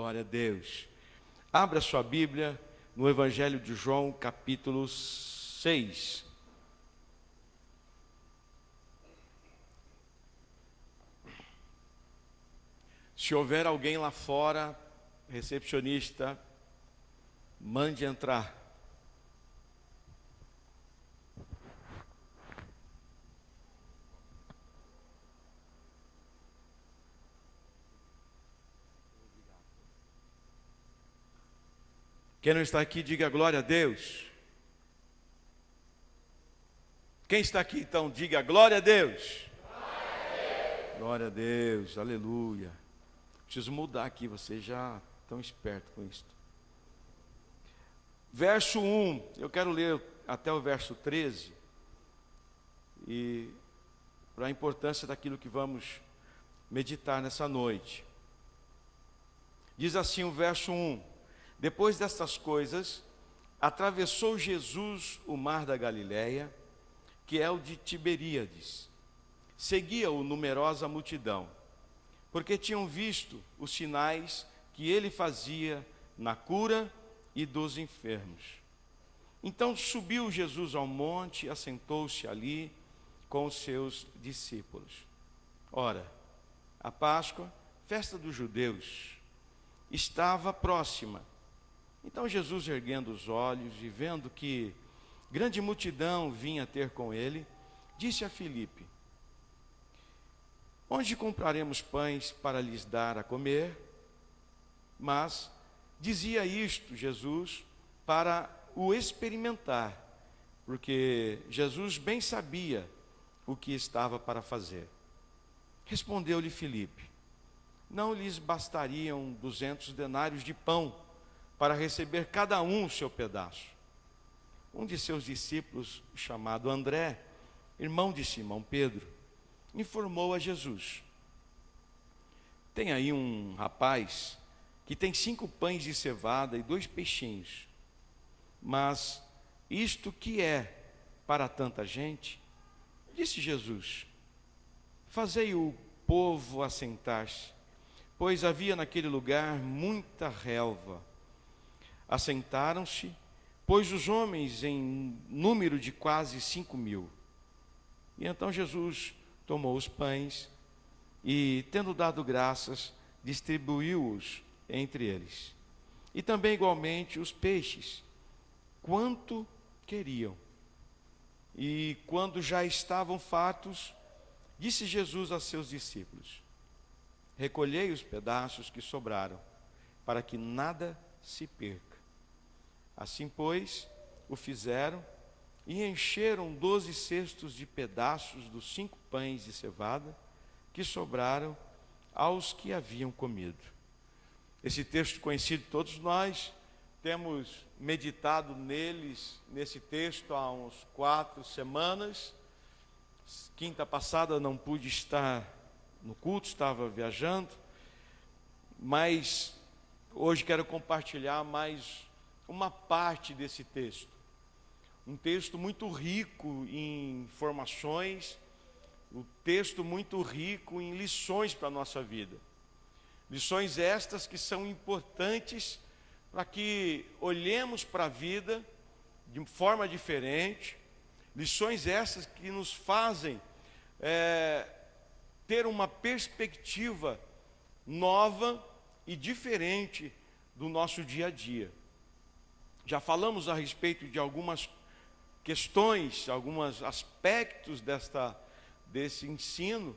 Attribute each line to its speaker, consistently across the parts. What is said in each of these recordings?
Speaker 1: glória a Deus. Abra sua Bíblia no Evangelho de João, capítulo 6. Se houver alguém lá fora, recepcionista, mande entrar. Quem não está aqui, diga glória a Deus. Quem está aqui, então, diga glória a Deus.
Speaker 2: Glória a Deus.
Speaker 1: Glória a Deus, aleluia. Preciso mudar aqui, vocês já estão espertos com isso. Verso 1, eu quero ler até o verso 13. E para a importância daquilo que vamos meditar nessa noite. Diz assim o verso 1. Depois destas coisas, atravessou Jesus o mar da Galileia, que é o de Tiberíades. Seguia-o numerosa multidão, porque tinham visto os sinais que ele fazia na cura e dos enfermos. Então subiu Jesus ao monte e assentou-se ali com os seus discípulos. Ora, a Páscoa, festa dos judeus, estava próxima. Então Jesus, erguendo os olhos e vendo que grande multidão vinha ter com ele, disse a Filipe: onde compraremos pães para lhes dar a comer? Mas dizia isto Jesus para o experimentar, porque Jesus bem sabia o que estava para fazer. Respondeu-lhe Filipe: não lhes bastariam 200 denários de pão para receber cada um o seu pedaço? Um de seus discípulos, chamado André, irmão de Simão Pedro, informou a Jesus: tem aí um rapaz que tem 5 pães de cevada e 2 peixinhos, mas isto que é para tanta gente? Disse Jesus: fazei o povo assentar-se, pois havia naquele lugar muita relva. Assentaram-se, pois os homens em número de quase 5.000. E então Jesus tomou os pães e, tendo dado graças, distribuiu-os entre eles. E também igualmente os peixes, quanto queriam. E quando já estavam fartos, disse Jesus a seus discípulos: recolhei os pedaços que sobraram, para que nada se perca. Assim, pois, o fizeram e encheram 12 cestos de pedaços dos 5 pães de cevada que sobraram aos que haviam comido. Esse texto conhecido, todos nós temos meditado nesse texto há uns 4 semanas. Quinta passada não pude estar no culto, estava viajando, mas hoje quero compartilhar mais uma parte desse texto. Um texto muito rico em informações, um texto muito rico em lições para a nossa vida. Lições estas que são importantes para que olhemos para a vida de forma diferente. Lições essas que nos fazem ter uma perspectiva nova e diferente do nosso dia a dia. Já falamos a respeito de algumas questões, alguns aspectos desse ensino,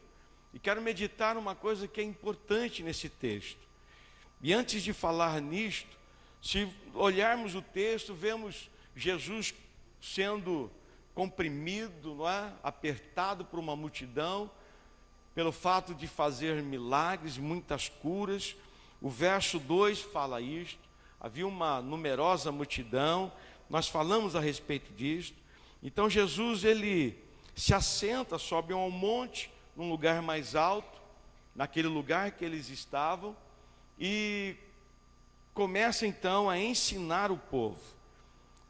Speaker 1: e quero meditar uma coisa que é importante nesse texto. E antes de falar nisto, se olharmos o texto, vemos Jesus sendo comprimido, não é? Apertado por uma multidão, pelo fato de fazer milagres, muitas curas. O verso 2 fala isto. Havia uma numerosa multidão, nós falamos a respeito disso. Então Jesus, ele se assenta, sobe a um monte, num lugar mais alto, naquele lugar que eles estavam, e começa então a ensinar o povo.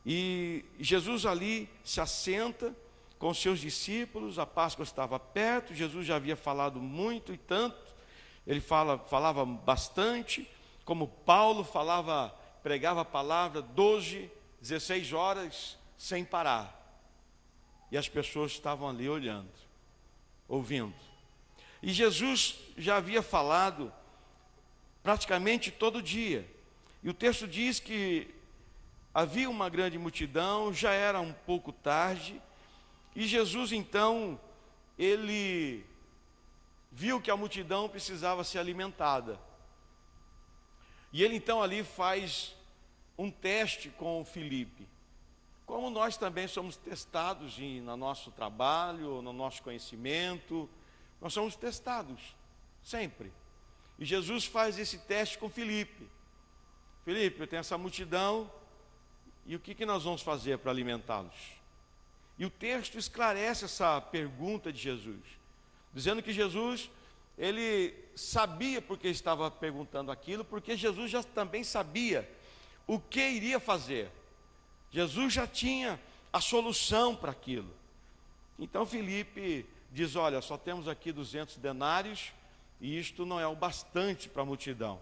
Speaker 1: E Jesus ali se assenta com seus discípulos, a Páscoa estava perto, Jesus já havia falado muito e tanto, ele falava bastante. como Paulo falava, pregava a palavra 12, 16 horas sem parar. E as pessoas estavam ali olhando, ouvindo. E Jesus já havia falado praticamente todo dia. E o texto diz que havia uma grande multidão, já era um pouco tarde, e Jesus então, ele viu que a multidão precisava ser alimentada. E ele então ali faz um teste com Filipe. Como nós também somos testados no nosso trabalho, no nosso conhecimento, nós somos testados, sempre. E Jesus faz esse teste com Filipe. Filipe, eu tenho essa multidão, e o que nós vamos fazer para alimentá-los? E o texto esclarece essa pergunta de Jesus, dizendo que Jesus, ele sabia porque estava perguntando aquilo, porque Jesus já também sabia o que iria fazer. Jesus já tinha a solução para aquilo. Então Filipe diz, olha, só temos aqui 200 denários, e isto não é o bastante para a multidão.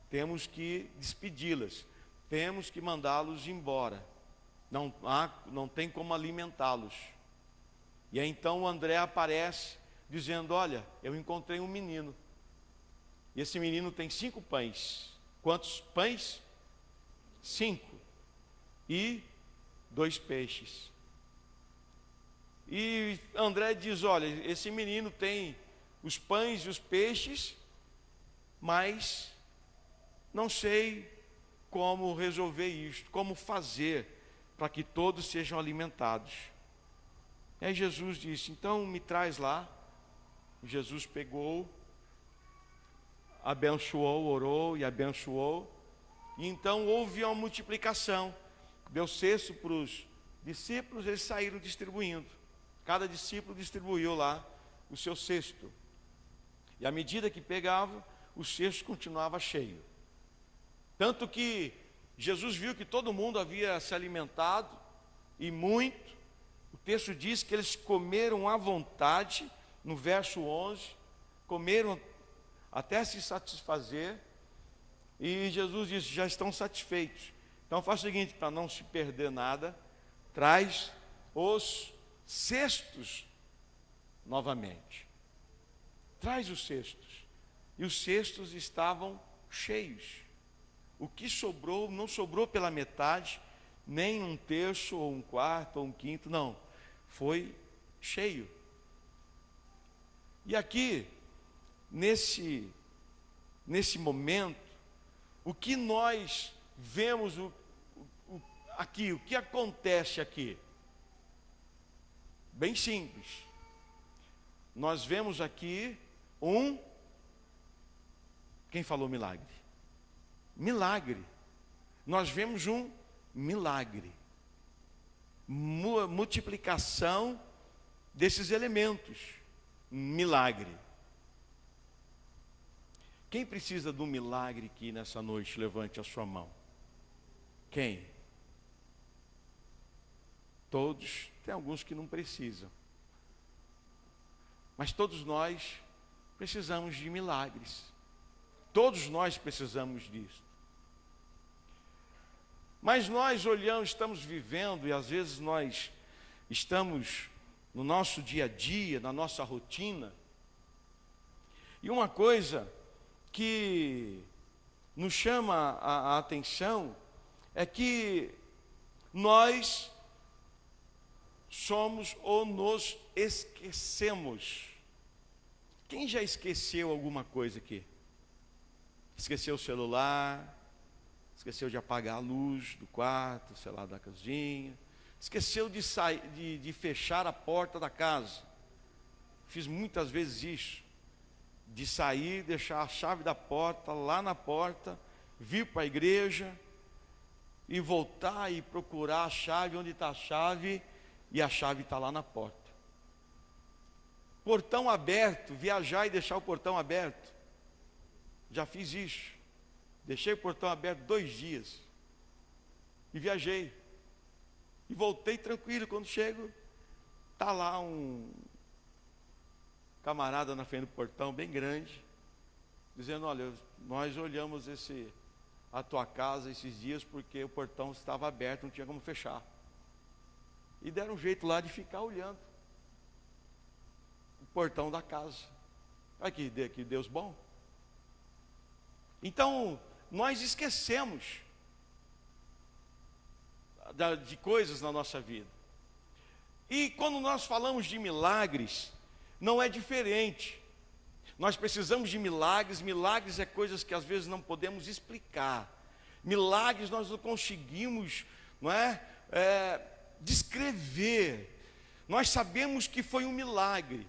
Speaker 1: Temos que despedi-las, temos que mandá-los embora. Não tem como alimentá-los. E aí então o André aparece, dizendo, olha, eu encontrei um menino. E esse menino tem 5 pães. Quantos pães? 5. E 2 peixes. E André diz, olha, esse menino tem os pães e os peixes, mas não sei como resolver isto, como fazer para que todos sejam alimentados. E aí Jesus disse, então me traz lá. Jesus pegou, abençoou, orou e abençoou. E então houve uma multiplicação. Deu cesto para os discípulos, eles saíram distribuindo. Cada discípulo distribuiu lá o seu cesto. E à medida que pegava, o cesto continuava cheio. Tanto que Jesus viu que todo mundo havia se alimentado, e muito. O texto diz que eles comeram à vontade, no verso 11, comeram até se satisfazer, e Jesus disse, já estão satisfeitos. Então faz o seguinte, para não se perder nada, traz os cestos novamente. Traz os cestos. E os cestos estavam cheios. O que sobrou, não sobrou pela metade, nem 1/3, ou 1/4, ou 1/5, não. Foi cheio. E aqui, nesse momento, o que nós vemos aqui, o que acontece aqui? Bem simples. Nós vemos aqui quem falou milagre? Milagre. Nós vemos um milagre. Multiplicação desses elementos. Milagre. Quem precisa de um milagre aqui nessa noite? Levante a sua mão. Quem? Todos. Tem alguns que não precisam. Mas todos nós precisamos de milagres. Todos nós precisamos disso. Mas nós olhamos, estamos vivendo, e às vezes nós estamos no nosso dia a dia, na nossa rotina. E uma coisa que nos chama a atenção é que nós somos ou nos esquecemos. Quem já esqueceu alguma coisa aqui? Esqueceu o celular, esqueceu de apagar a luz do quarto, sei lá, da cozinha, esqueceu de sair, de fechar a porta da casa. Fiz muitas vezes isso, de sair, deixar a chave da porta lá na porta, vir para a igreja e voltar e procurar a chave, onde está a chave, e a chave está lá na porta. Portão aberto, viajar e deixar o portão aberto. Já fiz isso. Deixei o portão aberto 2 dias. E viajei. E voltei tranquilo. Quando chego, está lá um camarada na frente do portão, bem grande. dizendo: olha, nós olhamos a tua casa esses dias porque o portão estava aberto, não tinha como fechar. E deram um jeito lá de ficar olhando o portão da casa. Olha que Deus bom. Então, nós esquecemos de coisas na nossa vida. E quando nós falamos de milagres, não é diferente. Nós precisamos de milagres. Milagres é coisas que às vezes não podemos explicar. Milagres nós não conseguimos, descrever. Nós sabemos que foi um milagre.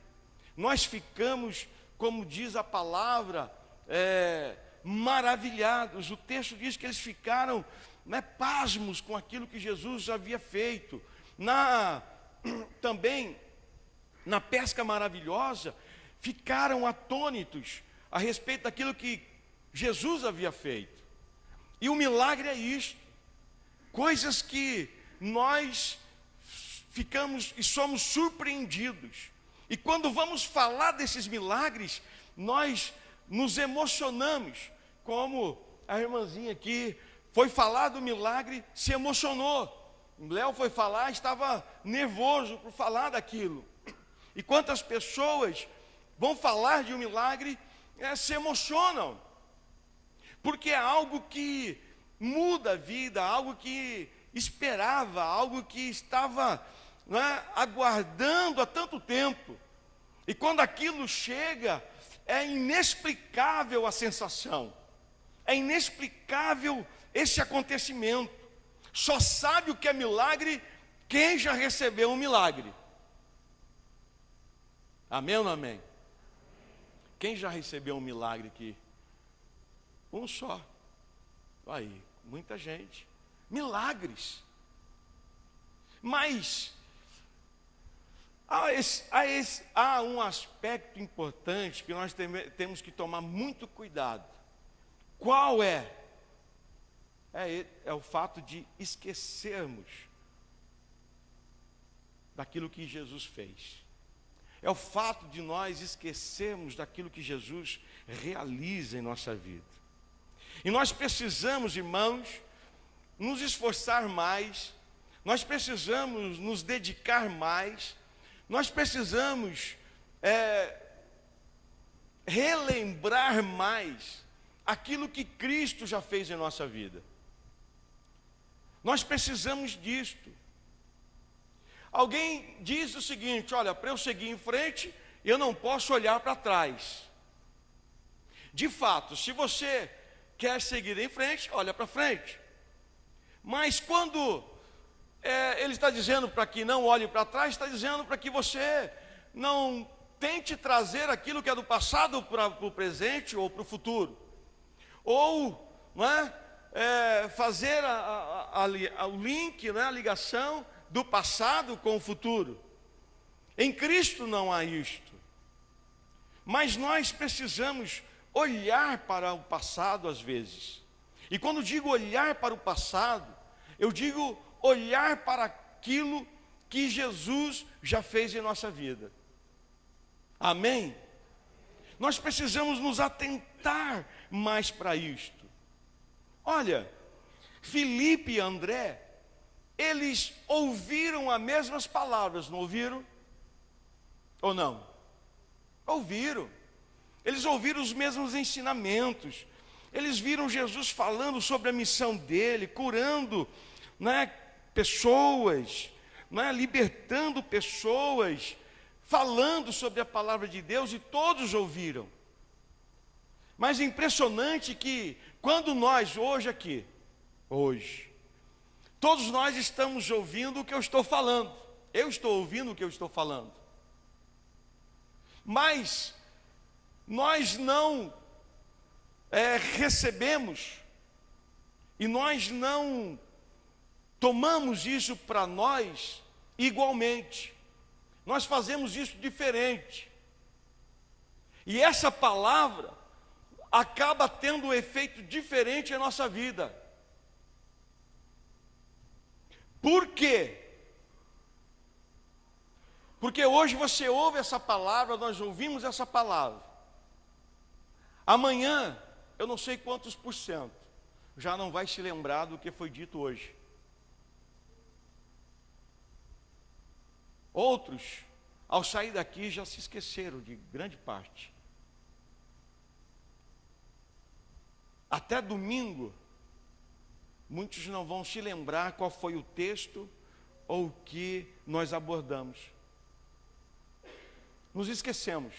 Speaker 1: Nós ficamos, como diz a palavra, maravilhados. O texto diz que eles ficaram pasmos com aquilo que Jesus havia feito. Também na pesca maravilhosa, ficaram atônitos a respeito daquilo que Jesus havia feito. E o milagre é isto: coisas que nós ficamos e somos surpreendidos. E quando vamos falar desses milagres, nós nos emocionamos, como a irmãzinha aqui foi falar do milagre, se emocionou. O Léo foi falar, estava nervoso por falar daquilo. E quantas pessoas vão falar de um milagre, se emocionam, porque é algo que muda a vida, algo que esperava, algo que estava aguardando há tanto tempo. E quando aquilo chega, é inexplicável a sensação, é inexplicável esse acontecimento. Só sabe o que é milagre quem já recebeu um milagre. Amém ou não amém? Quem já recebeu um milagre aqui? Um só. Aí, muita gente. Milagres. Mas há um aspecto importante que nós temos que tomar muito cuidado. Qual é? É o fato de esquecermos daquilo que Jesus fez. É o fato de nós esquecermos daquilo que Jesus realiza em nossa vida. E nós precisamos, irmãos, nos esforçar mais, nós precisamos nos dedicar mais, nós precisamos relembrar mais aquilo que Cristo já fez em nossa vida. Nós precisamos disto. Alguém diz o seguinte: olha, para eu seguir em frente, eu não posso olhar para trás. De fato, se você quer seguir em frente, olha para frente. Mas quando ele está dizendo para que não olhe para trás, está dizendo para que você não tente trazer aquilo que é do passado para o presente ou para o futuro. Ou, fazer o link, a ligação do passado com o futuro. Em Cristo não há isto. Mas nós precisamos olhar para o passado às vezes. E quando digo olhar para o passado, eu digo olhar para aquilo que Jesus já fez em nossa vida. Amém? Nós precisamos nos atentar mais para isto. Olha, Filipe e André, eles ouviram as mesmas palavras, não ouviram? Ou não? Ouviram. Eles ouviram os mesmos ensinamentos. Eles viram Jesus falando sobre a missão dele, curando pessoas, libertando pessoas, falando sobre a palavra de Deus, e todos ouviram. Mas é impressionante que quando nós hoje, todos nós estamos ouvindo o que eu estou falando. Eu estou ouvindo o que eu estou falando. Mas nós não recebemos e nós não tomamos isso para nós igualmente. Nós fazemos isso diferente. E essa palavra acaba tendo um efeito diferente em nossa vida. Por quê? Porque hoje você ouve essa palavra, nós ouvimos essa palavra. Amanhã, eu não sei quantos por cento, já não vai se lembrar do que foi dito hoje. Outros, ao sair daqui, já se esqueceram de grande parte. Até domingo, muitos não vão se lembrar qual foi o texto ou o que nós abordamos. Nos esquecemos.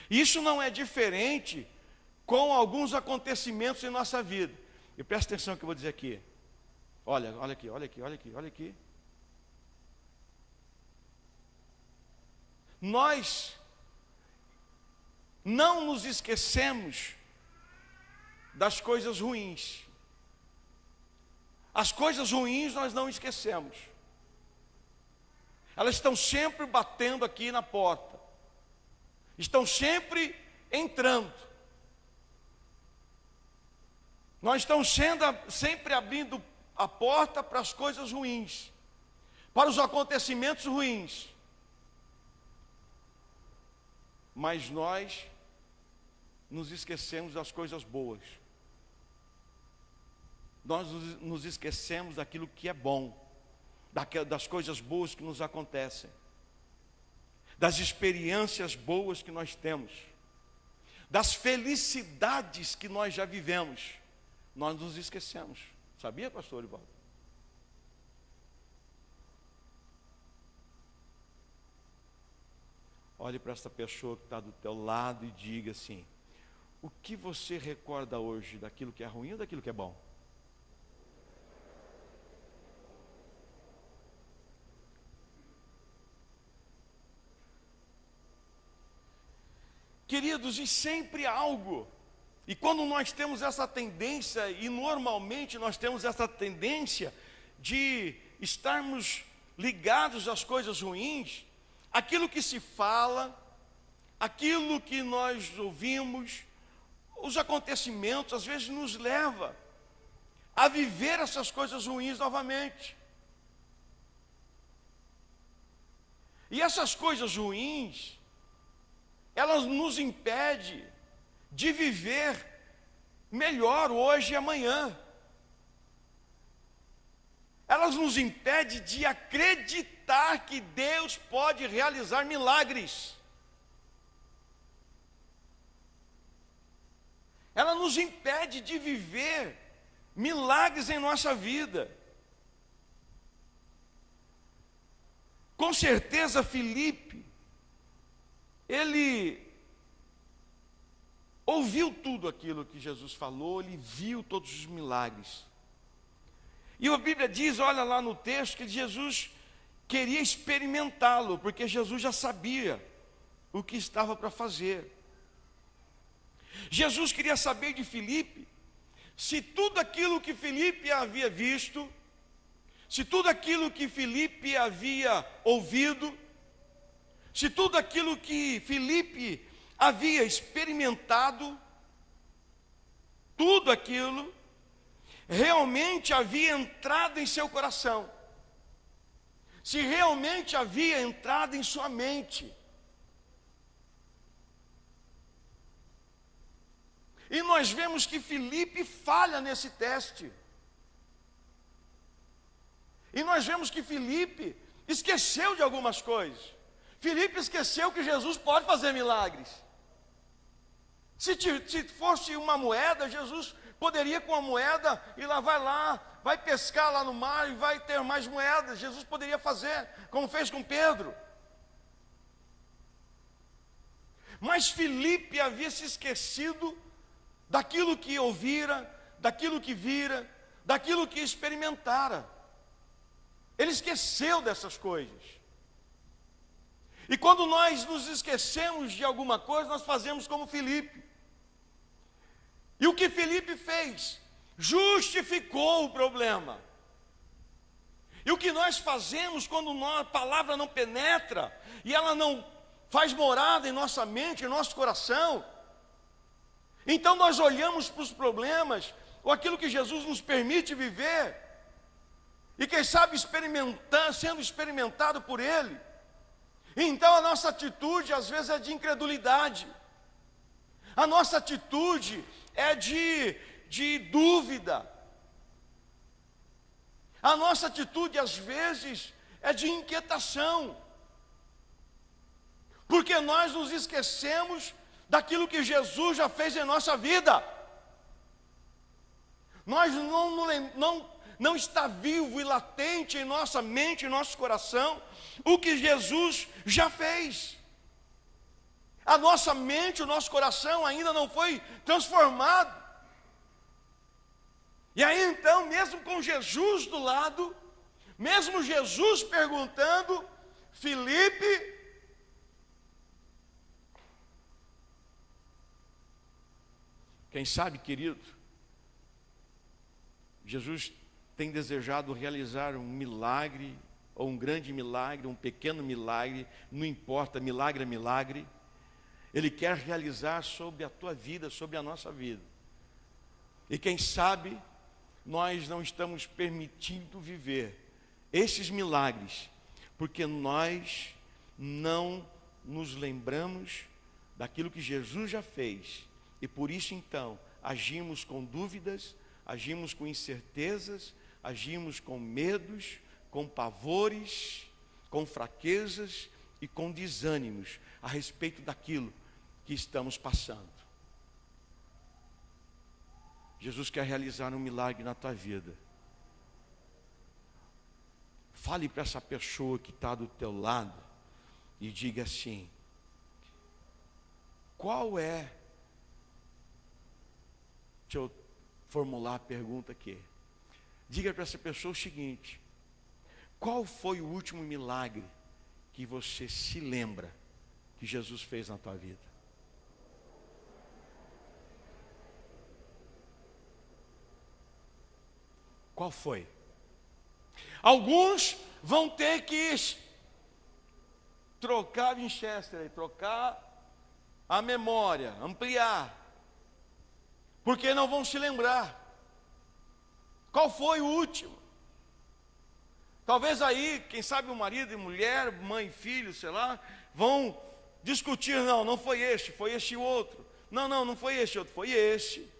Speaker 1: Isso não é diferente com alguns acontecimentos em nossa vida. E presta atenção no que eu vou dizer aqui. Olha aqui, olha aqui, olha aqui, olha aqui. Nós não nos esquecemos das coisas ruins. As coisas ruins nós não esquecemos. Elas estão sempre batendo aqui na porta. Estão sempre entrando. Nós estamos sempre abrindo a porta para as coisas ruins, para os acontecimentos ruins. Mas nós nos esquecemos das coisas boas. Nós nos esquecemos daquilo que é bom, das coisas boas que nos acontecem, das experiências boas que nós temos, das felicidades que nós já vivemos. Nós nos esquecemos. Sabia, pastor Ivaldo? Olhe para essa pessoa que está do teu lado e diga assim: o que você recorda hoje daquilo que é ruim ou daquilo que é bom? Queridos, e sempre algo. E quando nós temos essa tendência, e normalmente nós temos essa tendência de estarmos ligados às coisas ruins, aquilo que se fala, aquilo que nós ouvimos, os acontecimentos, às vezes nos leva a viver essas coisas ruins novamente. E essas coisas ruins, elas nos impedem de viver melhor hoje e amanhã. Elas nos impedem de acreditar que Deus pode realizar milagres. Ela nos impede de viver milagres em nossa vida. Com certeza, Filipe, ele ouviu tudo aquilo que Jesus falou, ele viu todos os milagres. E a Bíblia diz, olha lá no texto, que Jesus queria experimentá-lo, porque Jesus já sabia o que estava para fazer. Jesus queria saber de Filipe se tudo aquilo que Filipe havia visto, se tudo aquilo que Filipe havia ouvido, se tudo aquilo que Filipe havia experimentado, tudo aquilo realmente havia entrado em seu coração, se realmente havia entrado em sua mente. E nós vemos que Filipe falha nesse teste. E nós vemos que Filipe esqueceu de algumas coisas. Filipe esqueceu que Jesus pode fazer milagres. Se fosse uma moeda, Jesus poderia com a moeda ir lá, vai pescar lá no mar e vai ter mais moedas. Jesus poderia fazer, como fez com Pedro. Mas Filipe havia se esquecido daquilo que ouvira, daquilo que vira, daquilo que experimentara. Ele esqueceu dessas coisas. E quando nós nos esquecemos de alguma coisa, nós fazemos como Filipe. E o que Filipe fez? Justificou o problema. E o que nós fazemos quando a palavra não penetra, e ela não faz morada em nossa mente, em nosso coração, então nós olhamos para os problemas, ou aquilo que Jesus nos permite viver, e quem sabe sendo experimentado por Ele. Então a nossa atitude às vezes é de incredulidade. A nossa atitude é de dúvida. A nossa atitude, às vezes, é de inquietação. Porque nós nos esquecemos daquilo que Jesus já fez em nossa vida. Nós não está vivo e latente em nossa mente, em nosso coração, o que Jesus já fez. A nossa mente, o nosso coração ainda não foi transformado. E aí então, mesmo com Jesus do lado, mesmo Jesus perguntando, Filipe, quem sabe, querido, Jesus tem desejado realizar um milagre, ou um grande milagre, um pequeno milagre, não importa, milagre é milagre. Ele quer realizar sobre a tua vida, sobre a nossa vida. E quem sabe, nós não estamos permitindo viver esses milagres, porque nós não nos lembramos daquilo que Jesus já fez. E por isso então, agimos com dúvidas, agimos com incertezas, agimos com medos, com pavores, com fraquezas e com desânimos a respeito daquilo que estamos passando. Jesus quer realizar um milagre na tua vida. Fale para essa pessoa que está do teu lado e diga assim: qual é? Deixa eu formular a pergunta aqui. Diga para essa pessoa o seguinte: qual foi o último milagre que você se lembra que Jesus fez na tua vida? Qual foi? Alguns vão ter que trocar Winchester, trocar a memória, ampliar, porque não vão se lembrar. Qual foi o último? Talvez aí, quem sabe o marido e mulher, mãe e filho, sei lá, vão discutir: não foi este, foi este outro. Não foi este outro, foi este.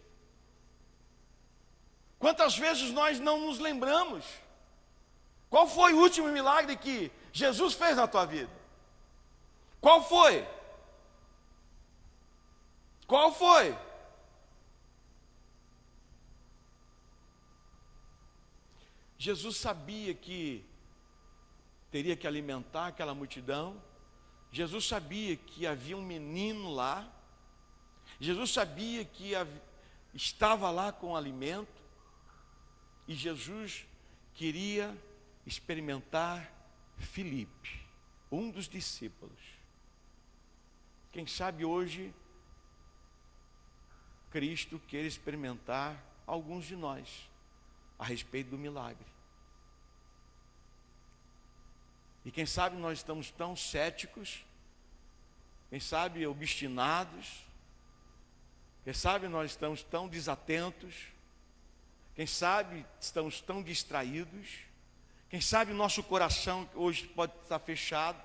Speaker 1: Quantas vezes nós não nos lembramos? Qual foi o último milagre que Jesus fez na tua vida? Qual foi? Qual foi? Jesus sabia que teria que alimentar aquela multidão. Jesus sabia que havia um menino lá. Jesus sabia que estava lá com alimento. E Jesus queria experimentar Filipe, um dos discípulos. Quem sabe hoje Cristo quer experimentar alguns de nós a respeito do milagre. E quem sabe nós estamos tão céticos, quem sabe obstinados, quem sabe nós estamos tão desatentos, quem sabe estamos tão distraídos, quem sabe nosso coração hoje pode estar fechado,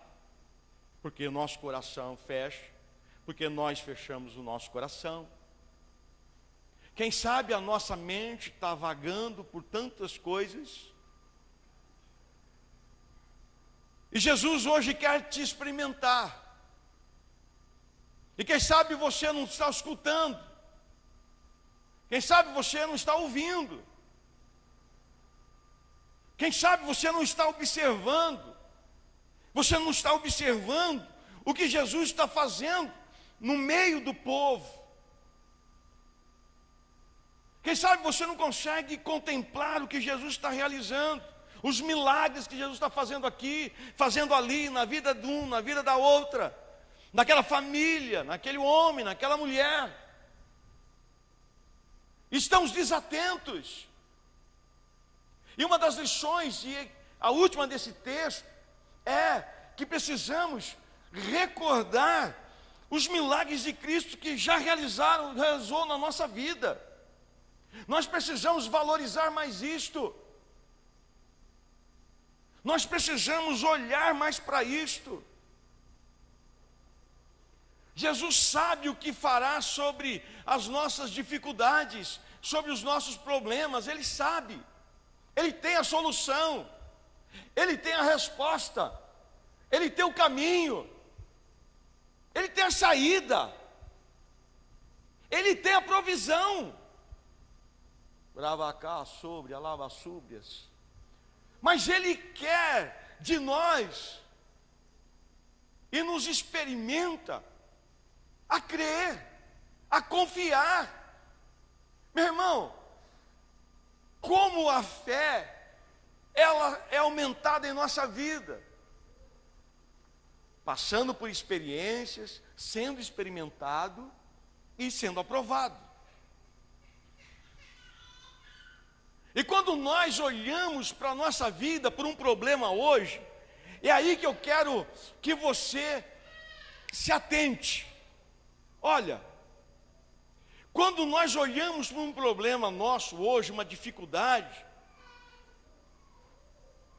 Speaker 1: porque o nosso coração fecha, porque nós fechamos o nosso coração. Quem sabe a nossa mente está vagando por tantas coisas. E Jesus hoje quer te experimentar. E quem sabe você não está escutando. Quem sabe você não está ouvindo. Quem sabe você não está observando. Você não está observando o que Jesus está fazendo no meio do povo. Quem sabe você não consegue contemplar o que Jesus está realizando, os milagres que Jesus está fazendo aqui, fazendo ali, na vida de um, na vida da outra, naquela família, naquele homem, naquela mulher. Estamos desatentos. E uma das lições, e a última desse texto, é que precisamos recordar os milagres de Cristo que já realizou na nossa vida. Nós precisamos valorizar mais isto. Nós precisamos olhar mais para isto. Jesus sabe o que fará sobre as nossas dificuldades, sobre os nossos problemas. Ele sabe, Ele tem a solução, Ele tem a resposta, Ele tem o caminho, Ele tem a saída, Ele tem a provisão. Bravacá sobre, alava súbias. Mas Ele quer de nós e nos experimenta a crer, a confiar. Meu irmão, como a fé, ela é aumentada em nossa vida, passando por experiências, sendo experimentado e sendo aprovado. E quando nós olhamos para a nossa vida, por um problema hoje, é aí que eu quero que você se atente. Olha, quando nós olhamos para um problema nosso hoje, uma dificuldade,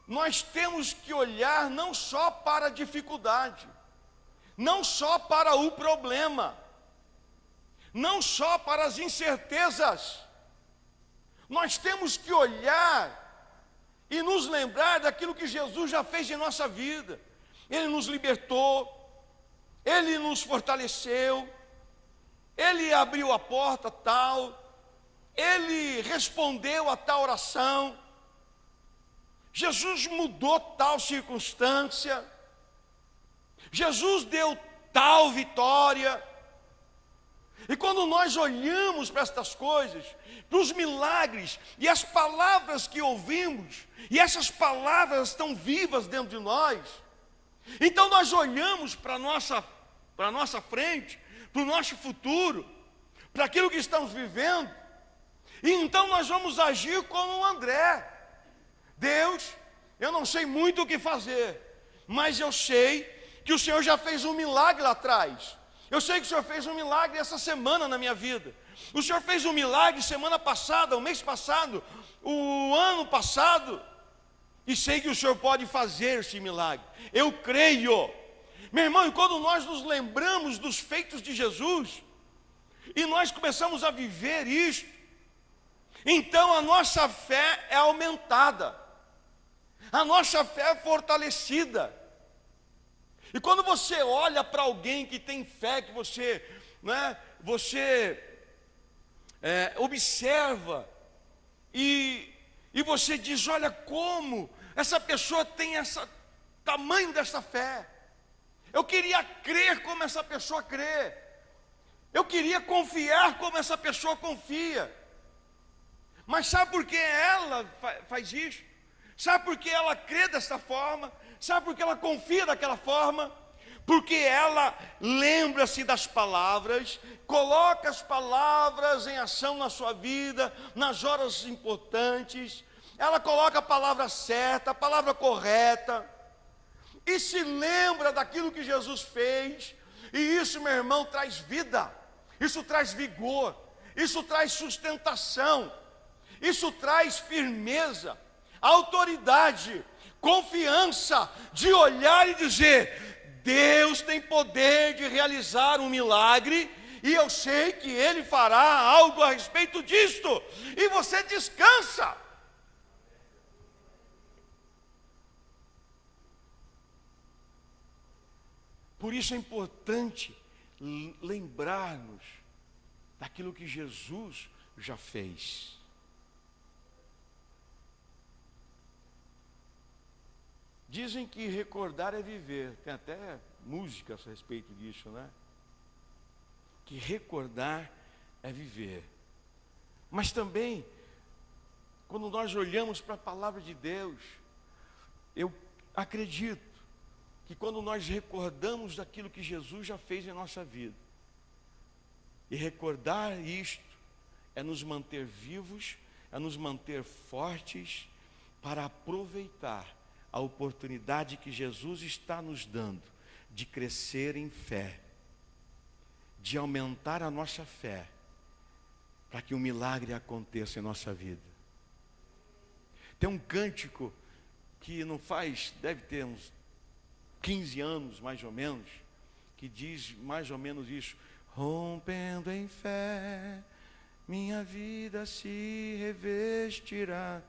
Speaker 1: nós temos que olhar não só para a dificuldade, não só para o problema, não só para as incertezas. Nós temos que olhar e nos lembrar daquilo que Jesus já fez em nossa vida. Ele nos libertou, Ele nos fortaleceu, Ele abriu a porta tal, Ele respondeu a tal oração, Jesus mudou tal circunstância, Jesus deu tal vitória. E quando nós olhamos para estas coisas, para os milagres e as palavras que ouvimos, e essas palavras estão vivas dentro de nós, então nós olhamos para a nossa frente, para o nosso futuro, para aquilo que estamos vivendo, e então nós vamos agir como o André. Deus, eu não sei muito o que fazer, mas eu sei que o Senhor já fez um milagre lá atrás. Eu sei que o Senhor fez um milagre essa semana na minha vida. O Senhor fez um milagre semana passada, o mês passado, o ano passado. E sei que o Senhor pode fazer esse milagre. Eu creio. Meu irmão, e quando nós nos lembramos dos feitos de Jesus, e nós começamos a viver isto, então a nossa fé é aumentada. A nossa fé é fortalecida. E quando você olha para alguém que tem fé, que você observa, e você diz, olha como essa pessoa tem esse tamanho dessa fé. Eu queria crer como essa pessoa crê. Eu queria confiar como essa pessoa confia. Mas sabe por que ela faz isso? Sabe por que ela crê dessa forma? Sabe por que ela confia daquela forma? Porque ela lembra-se das palavras, coloca as palavras em ação na sua vida, nas horas importantes. Ela coloca a palavra certa, a palavra correta, e se lembra daquilo que Jesus fez. E isso, meu irmão, traz vida, isso traz vigor, isso traz sustentação, isso traz firmeza, autoridade, confiança de olhar e dizer, Deus tem poder de realizar um milagre, e eu sei que Ele fará algo a respeito disto, e você descansa. Por isso é importante lembrar-nos daquilo que Jesus já fez. Dizem que recordar é viver. Tem até músicas a respeito disso, né? Que recordar é viver. Mas também, quando nós olhamos para a palavra de Deus, eu acredito que quando nós recordamos daquilo que Jesus já fez em nossa vida, e recordar isto é nos manter vivos, é nos manter fortes para aproveitar a oportunidade que Jesus está nos dando de crescer em fé, de aumentar a nossa fé, para que um milagre aconteça em nossa vida. Tem um cântico que não faz, deve ter uns 15 anos mais ou menos, que diz mais ou menos isso: rompendo em fé, minha vida se revestirá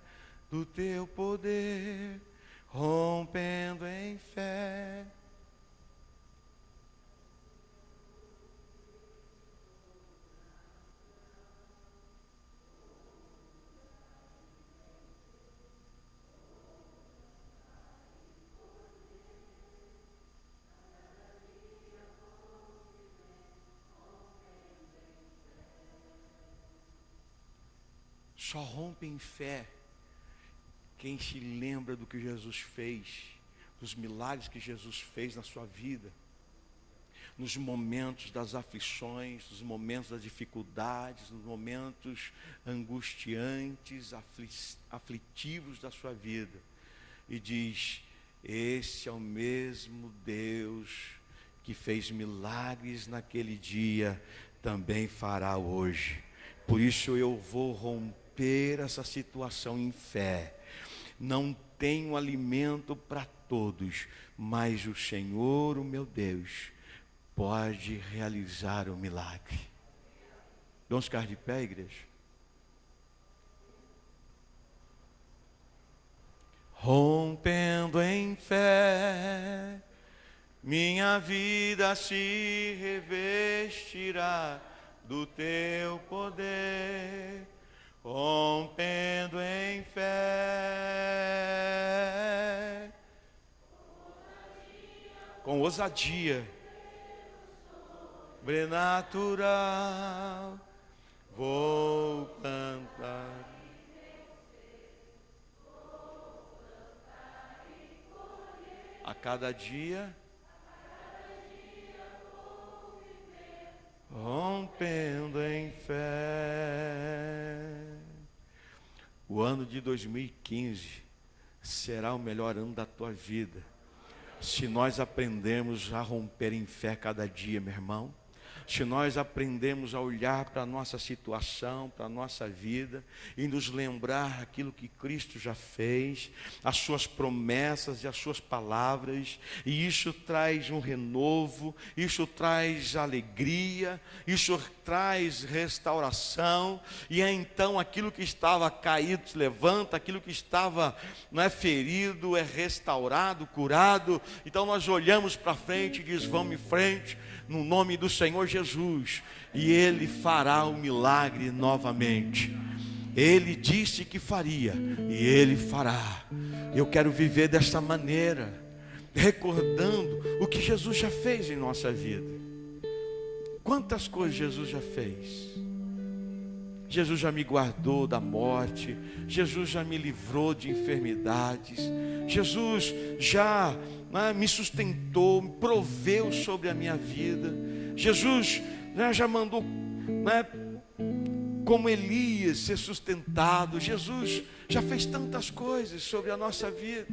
Speaker 1: do teu poder, rompendo em fé. Só rompe em fé quem se lembra do que Jesus fez, dos milagres que Jesus fez na sua vida, nos momentos das aflições, nos momentos das dificuldades, nos momentos angustiantes, aflitivos da sua vida. E diz: esse é o mesmo Deus que fez milagres naquele dia, também fará hoje. Por isso eu vou romper essa situação em fé. Não tenho alimento para todos, mas o Senhor, o meu Deus, pode realizar o milagre. Vamos ficar de pé, igreja? Rompendo em fé, minha vida se revestirá do teu poder, rompendo em fé, com ousadia, sobrenatural, vou cantar. A cada dia, rompendo em fé. O ano de 2015 será o melhor ano da tua vida, se nós aprendermos a romper em fé cada dia, meu irmão. Se nós aprendemos a olhar para a nossa situação, para a nossa vida, e nos lembrar aquilo que Cristo já fez, as suas promessas e as suas palavras, e isso traz um renovo, isso traz alegria, isso traz restauração, e é então aquilo que estava caído se levanta, aquilo que estava ferido é restaurado, curado. Então nós olhamos para frente e diz: vamos em frente, no nome do Senhor Jesus, e Ele fará o milagre novamente. Ele disse que faria, e Ele fará. Eu quero viver desta maneira, recordando o que Jesus já fez em nossa vida. Quantas coisas Jesus já fez. Jesus já me guardou da morte, Jesus já me livrou de enfermidades, Jesus já me sustentou, me proveu sobre a minha vida. Jesus já mandou, como Elias, ser sustentado. Jesus já fez tantas coisas sobre a nossa vida.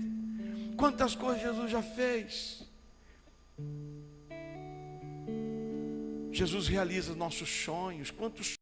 Speaker 1: Quantas coisas Jesus já fez. Jesus realiza nossos sonhos. Quantos